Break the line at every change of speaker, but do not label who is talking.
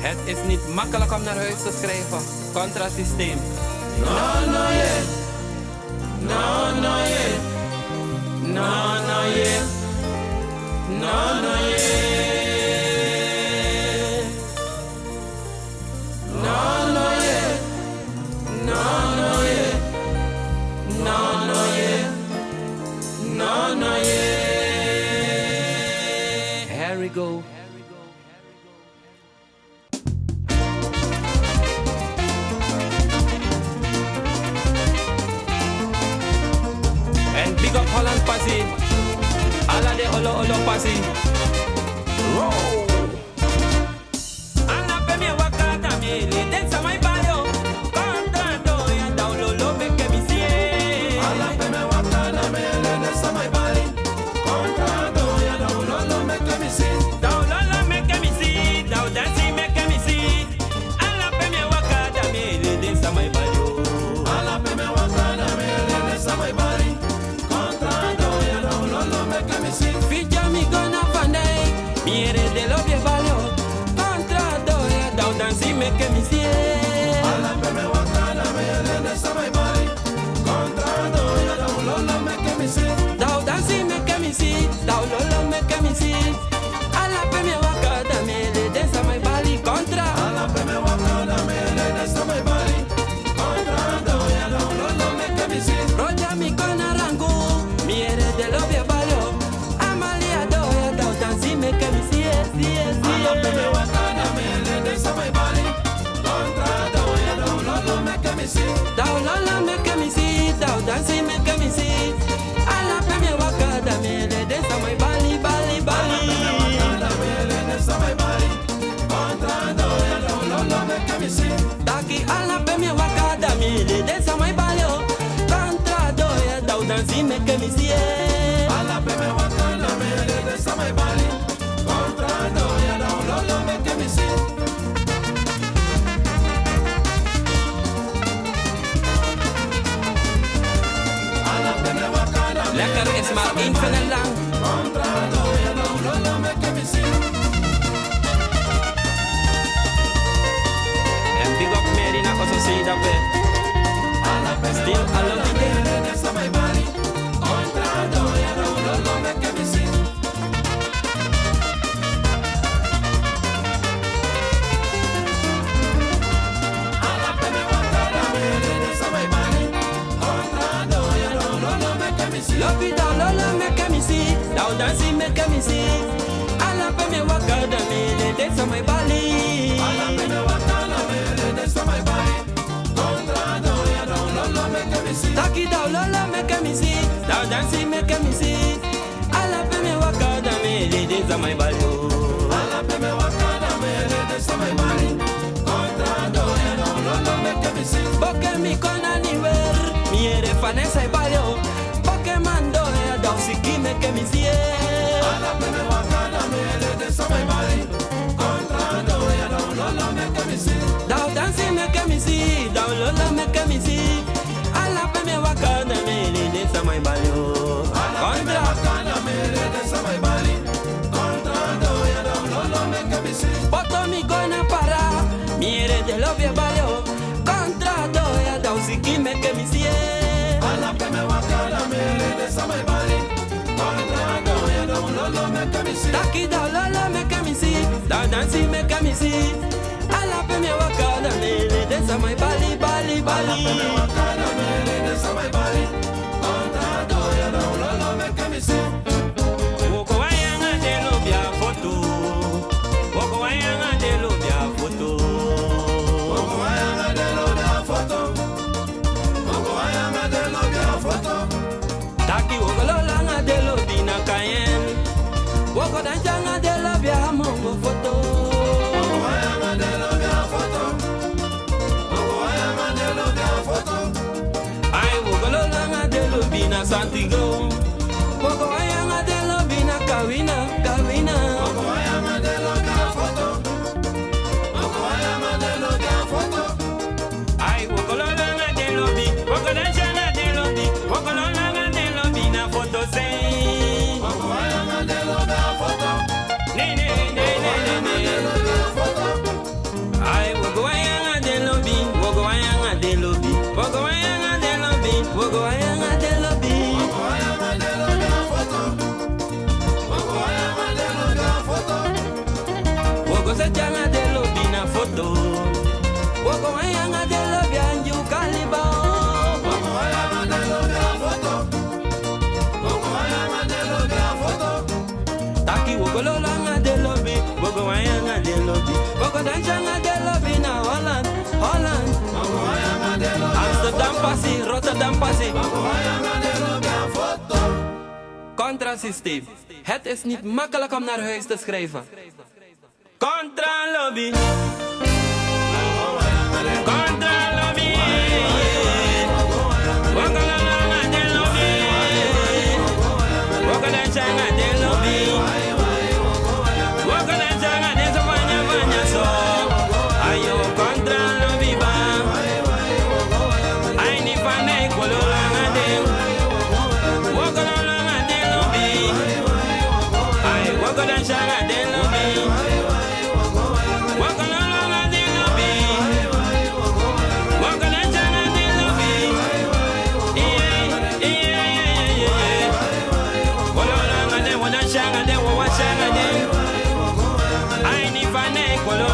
Het is niet makkelijk om naar huis te schrijven. Contrasysteem.
No, no, yeah. No, no, yeah. No, no, yeah. No, no, yeah. No, no, yeah. No, no, yeah. No, no, yeah. No, no, yeah.
Here we go. And big up Holland Passy. Alla de olo olo Passy. Roll. Anna pe mi wakata mi le densa mai bayo. Contrando ya download me que mi sie.
Alla pe me wakana me le densa mai bali. Contrando ya download me que mi sie.
Download me que mi sie. Down dansi me que mi sie. Alla pe mi wakata mi le densa mai bayo.
Alla pe me wakana me le densa mai bali. Contrando ya download me que mi sie.
Fija mi gonna pandai. Miere de lo que valio. Contrando ya down dansi me que mi sie.
Alla pe me wakana me le densa mai bali. Contrando ya download me que mi sie.
Down dansi me que mi sie. Down lolo me que mi sie. Alla pe mi wakata me le densa mai bali contra.
Alla pe me wakana me le densa mai bali. Contrando ya download me que mi sie.
Roja mi gonna rango. Miere de lo que valio. Amalia do ya down dansi me que mi sie.
Alla pe me wakana me le densa mai bali. Contrando ya download me que mi sie.
Down lolo me que mi sie. Down dansi me que mi sie. Alla pe mi wakata me le densa mai bali bali bali. Taki alla pe mi wakada mi le densa mai bali. Contrado ya down dansi me que mi sie.
Alla pe me wakana me le densa mai bali. Contrando ya download me que mi sie. Alla pe me wakana me
Lekker is maar één van en lang.
Contrando ya download me que mi sie.
En big up Mary na koso say dat we.
Alla pe me
Still I love
wakana
you
me
there.
le densa mai bali. Contrando ya download me que mi sie. Alla pe me wakana me le densa mai bali. Contrando ya download me que mi sie.
Love it down lolo me que mi sie. Down dansi me que mi sie. Alla pe mi wakada mi le densa mai bali.
Alla pe me wakana me le densa mai bali. Contrando ya download me que mi sie.
Taki down lolo me que mi sie. Down dansi me que mi sie. Alla pe mi wakada mi le densa mai bali.
Alla pe me wakana me le densa mai bali. Contrando ya download me que mi sie.
Porque mi kona ni ver. Mi ere fanesa e balio. Porque mando ya down siki me que mi sie.
Alla pe me wakana me le densa mai bali. Contrando ya download me que mi sie.
Down dansi me que mi sie. Down lolo me que mi sie. Alla pe mi wakada mi le densa mai bali.
Alla pe me
Contra.
wakana me le densa mai bali. Contrando ya download me que mi sie.
Poto mi gonna para. Mi ere de lo que balio. Contra do ya down siki me que mi sie.
Alla pe me wakana me le densa mai bali. Contrando ya download me que mi sie.
Taki down lolo me que mi sie. Down dansi me que mi sie. Alla pe mi wakada mi le densa mai bali bali
Alla pe me
bali.
wakana me le densa mai bali. Contrando ya download me que mi sie.
Woko wayanga de lo bia foto. Woko wayanga de lo bia foto.
Ogo ayanga de lo de la foto. Ogo ayanga de lo de la foto.
Taki woko lolanga de lo bina kayen. Woko danjanga de lo bia mongo foto.
Ogo ayanga de lo de la foto. Ogo ayanga de lo de la foto.
Ay woko lo Woko se changa de lobby na foto. Woko wayanga de lobby anju kaliba.
Woko wayanga de lobby a foto. Woko wayanga de lobby a foto.
Taki woko lolanga de lobby. Woko wayanga de lobby. Woko danchanga de lobby na Holland, Holland.
Woko wayanga de lobby a
Amsterdam passie, Rotterdam passie.
Woko wayanga de lobby a foto.
Contrasysteem. Het is niet makkelijk om naar huis te schrijven. Contra lobby. Contra lobby. Woko lolanga de lobby. Woko danchanga de lobby. Woko danchanga de so vanya so. Ayo contra lobby ba. Ai ni panay kololanga de. Woko lolanga de lobby. Ai woko danchanga de lobby. Woko lolanga de lobby. Woko danchanga de lobby. Yeah. Kololanga de wona shanga de wo wa shanga de. Ai ni panay kololanga